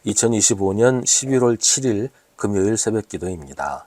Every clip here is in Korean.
2025년 11월 7일 금요일 새벽 기도입니다.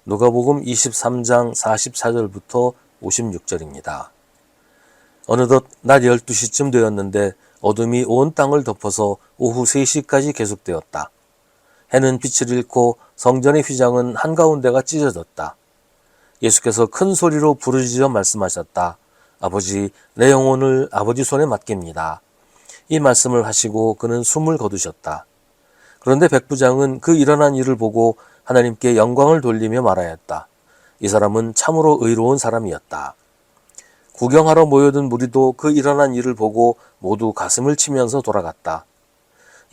누가복음 23장 44절부터 56절입니다. 어느덧 낮 12시쯤 되었는데 어둠이 온 땅을 덮어서 오후 3시까지 계속되었다. 해는 빛을 잃고 성전의 휘장은 한가운데가 찢어졌다. 예수께서 큰 소리로 부르짖어 말씀하셨다. 아버지, 내 영혼을 아버지 손에 맡깁니다. 이 말씀을 하시고 그는 숨을 거두셨다. 그런데 백부장은 그 일어난 일을 보고 하나님께 영광을 돌리며 말하였다. 이 사람은 참으로 의로운 사람이었다. 구경하러 모여든 무리도 그 일어난 일을 보고 모두 가슴을 치면서 돌아갔다.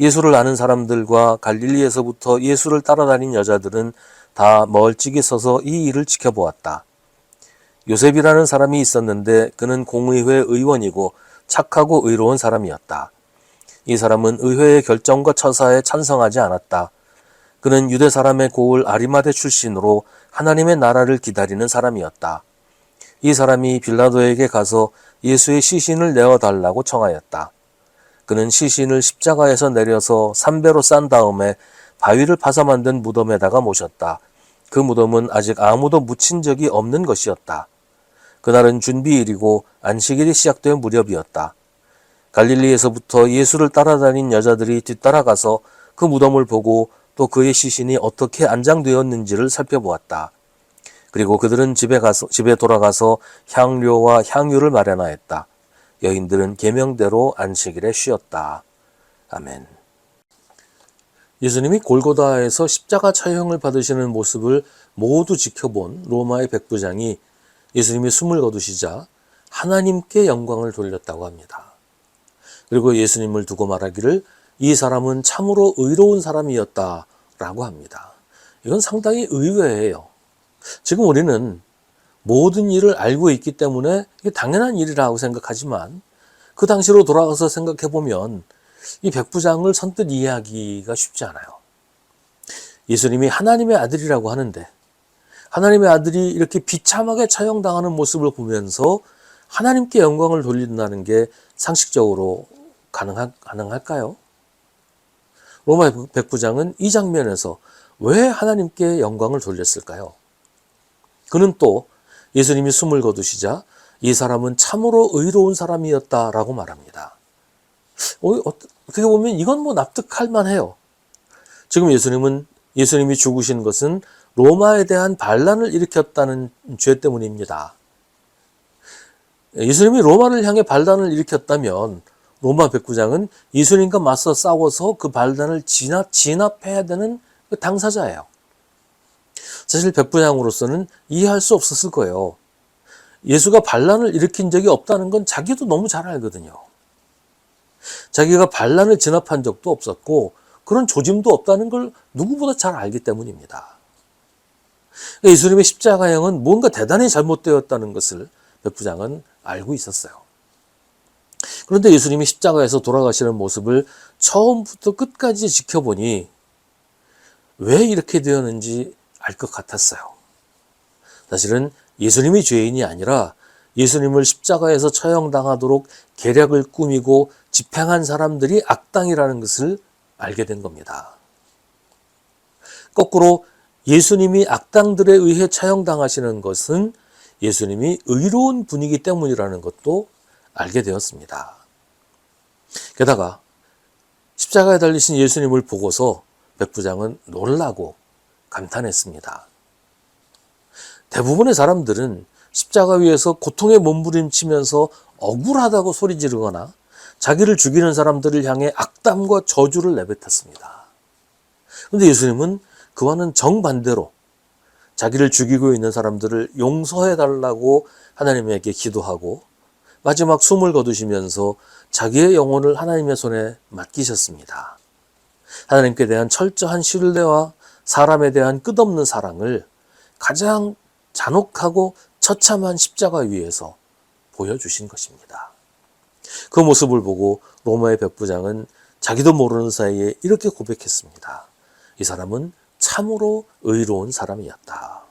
예수를 아는 사람들과 갈릴리에서부터 예수를 따라다닌 여자들은 다 멀찍이 서서 이 일을 지켜보았다. 요셉이라는 사람이 있었는데 그는 공의회 의원이고 착하고 의로운 사람이었다. 이 사람은 의회의 결정과 처사에 찬성하지 않았다. 그는 유대 사람의 고을 아리마대 출신으로 하나님의 나라를 기다리는 사람이었다. 이 사람이 빌라도에게 가서 예수의 시신을 내어달라고 청하였다. 그는 시신을 십자가에서 내려서 삼배로 싼 다음에 바위를 파서 만든 무덤에다가 모셨다. 그 무덤은 아직 아무도 묻힌 적이 없는 것이었다. 그날은 준비일이고 안식일이 시작된 무렵이었다. 갈릴리에서부터 예수를 따라다닌 여자들이 뒤따라가서 그 무덤을 보고 또 그의 시신이 어떻게 안장되었는지를 살펴보았다. 그리고 그들은 집에 돌아가서 향료와 향유를 마련하였다. 여인들은 계명대로 안식일에 쉬었다. 아멘. 예수님이 골고다에서 십자가 처형을 받으시는 모습을 모두 지켜본 로마의 백부장이 예수님이 숨을 거두시자 하나님께 영광을 돌렸다고 합니다. 그리고 예수님을 두고 말하기를 이 사람은 참으로 의로운 사람이었다라고 합니다. 이건 상당히 의외예요. 지금 우리는 모든 일을 알고 있기 때문에 이게 당연한 일이라고 생각하지만 그 당시로 돌아가서 생각해보면 이 백부장을 선뜻 이해하기가 쉽지 않아요. 예수님이 하나님의 아들이라고 하는데 하나님의 아들이 이렇게 비참하게 처형당하는 모습을 보면서 하나님께 영광을 돌린다는 게 상식적으로 가능할까요? 로마 백부장은 이 장면에서 왜 하나님께 영광을 돌렸을까요? 그는 또 예수님이 숨을 거두시자 이 사람은 참으로 의로운 사람이었다라고 말합니다. 어떻게 보면 이건 납득할 만해요. 지금 예수님이 죽으신 것은 로마에 대한 반란을 일으켰다는 죄 때문입니다. 예수님이 로마를 향해 반란을 일으켰다면 로마 백부장은 예수님과 맞서 싸워서 그 반란을 진압해야 되는 그 당사자예요. 사실 백부장으로서는 이해할 수 없었을 거예요. 예수가 반란을 일으킨 적이 없다는 건 자기도 너무 잘 알거든요. 자기가 반란을 진압한 적도 없었고 그런 조짐도 없다는 걸 누구보다 잘 알기 때문입니다. 예수님의 십자가형은 뭔가 대단히 잘못되었다는 것을 백부장은 알고 있었어요. 그런데 예수님이 십자가에서 돌아가시는 모습을 처음부터 끝까지 지켜보니 왜 이렇게 되었는지 알 것 같았어요. 사실은 예수님이 죄인이 아니라 예수님을 십자가에서 처형당하도록 계략을 꾸미고 집행한 사람들이 악당이라는 것을 알게 된 겁니다. 거꾸로 예수님이 악당들에 의해 처형당하시는 것은 예수님이 의로운 분이기 때문이라는 것도 알게 되었습니다. 게다가 십자가에 달리신 예수님을 보고서 백부장은 놀라고 감탄했습니다. 대부분의 사람들은 십자가 위에서 고통에 몸부림치면서 억울하다고 소리 지르거나 자기를 죽이는 사람들을 향해 악담과 저주를 내뱉었습니다. 그런데 예수님은 그와는 정반대로 자기를 죽이고 있는 사람들을 용서해 달라고 하나님에게 기도하고 마지막 숨을 거두시면서 자기의 영혼을 하나님의 손에 맡기셨습니다. 하나님께 대한 철저한 신뢰와 사람에 대한 끝없는 사랑을 가장 잔혹하고 처참한 십자가 위에서 보여주신 것입니다. 그 모습을 보고 로마의 백부장은 자기도 모르는 사이에 이렇게 고백했습니다. 이 사람은 참으로 의로운 사람이었다.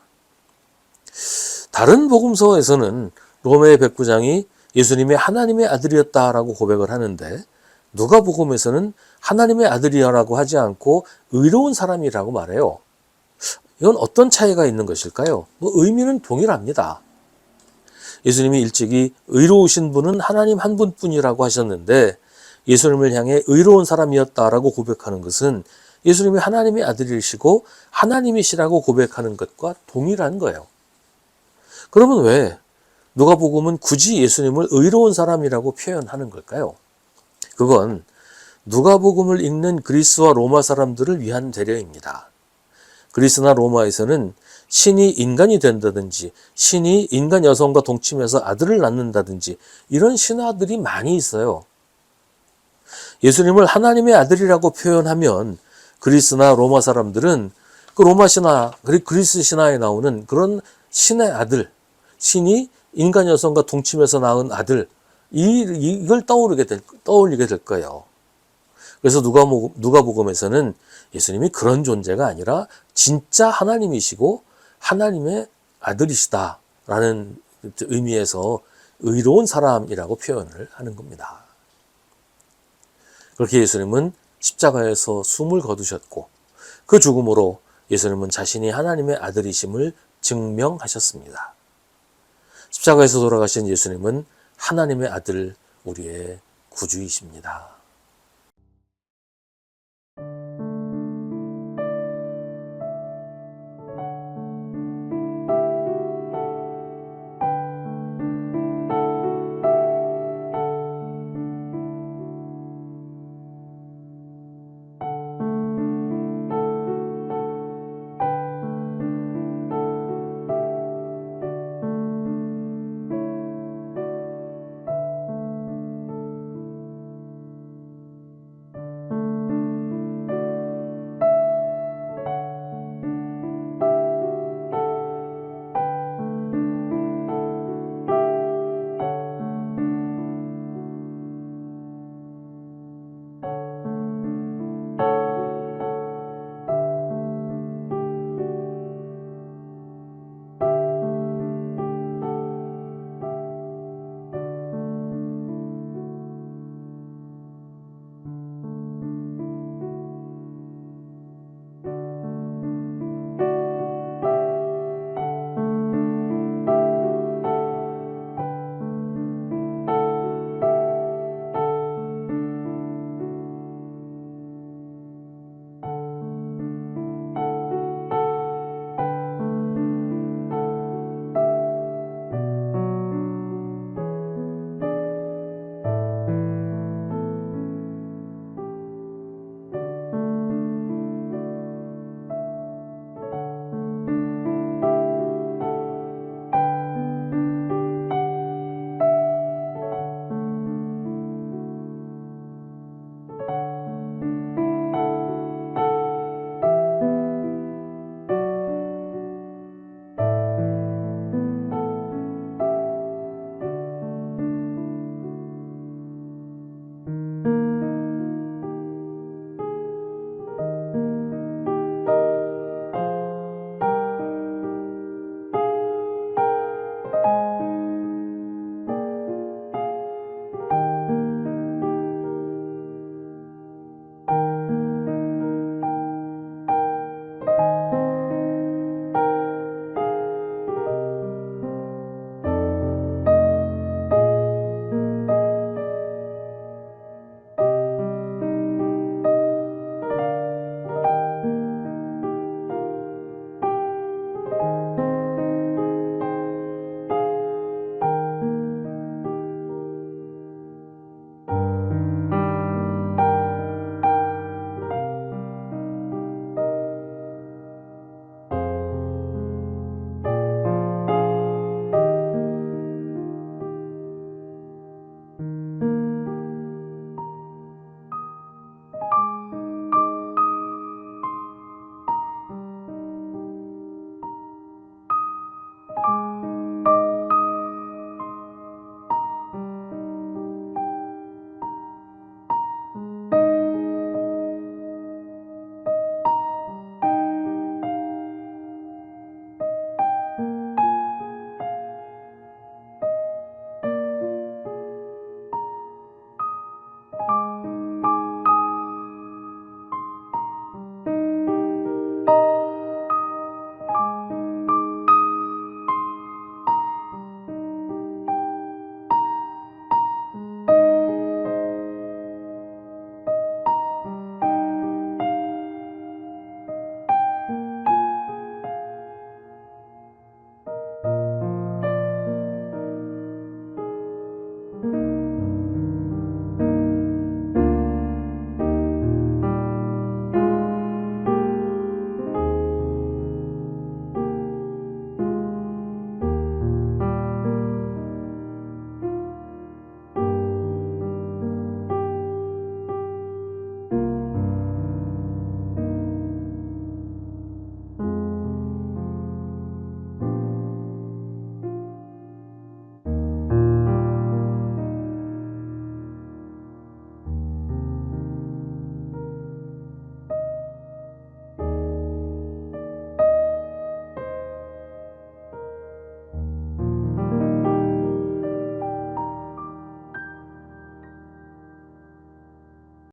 다른 복음서에서는 로마의 백부장이 예수님이 하나님의 아들이었다라고 고백을 하는데 누가복음에서는 하나님의 아들이라고 하지 않고 의로운 사람이라고 말해요. 이건 어떤 차이가 있는 것일까요? 의미는 동일합니다. 예수님이 일찍이 의로우신 분은 하나님 한 분뿐이라고 하셨는데 예수님을 향해 의로운 사람이었다라고 고백하는 것은 예수님이 하나님의 아들이시고 하나님이시라고 고백하는 것과 동일한 거예요. 그러면 왜 누가복음은 굳이 예수님을 의로운 사람이라고 표현하는 걸까요? 그건 누가복음을 읽는 그리스와 로마 사람들을 위한 배려입니다. 그리스나 로마에서는 신이 인간이 된다든지 신이 인간 여성과 동침해서 아들을 낳는다든지 이런 신화들이 많이 있어요. 예수님을 하나님의 아들이라고 표현하면 그리스나 로마 사람들은 그 로마 신화, 그리스 신화에 나오는 그런 신의 아들, 신이 인간 여성과 동침해서 낳은 아들, 이걸 떠올리게 될 거예요. 그래서 누가복음에서는 예수님이 그런 존재가 아니라 진짜 하나님이시고 하나님의 아들이시다라는 의미에서 의로운 사람이라고 표현을 하는 겁니다. 그렇게 예수님은 십자가에서 숨을 거두셨고 그 죽음으로 예수님은 자신이 하나님의 아들이심을 증명하셨습니다. 십자가에서 돌아가신 예수님은 하나님의 아들, 우리의 구주이십니다.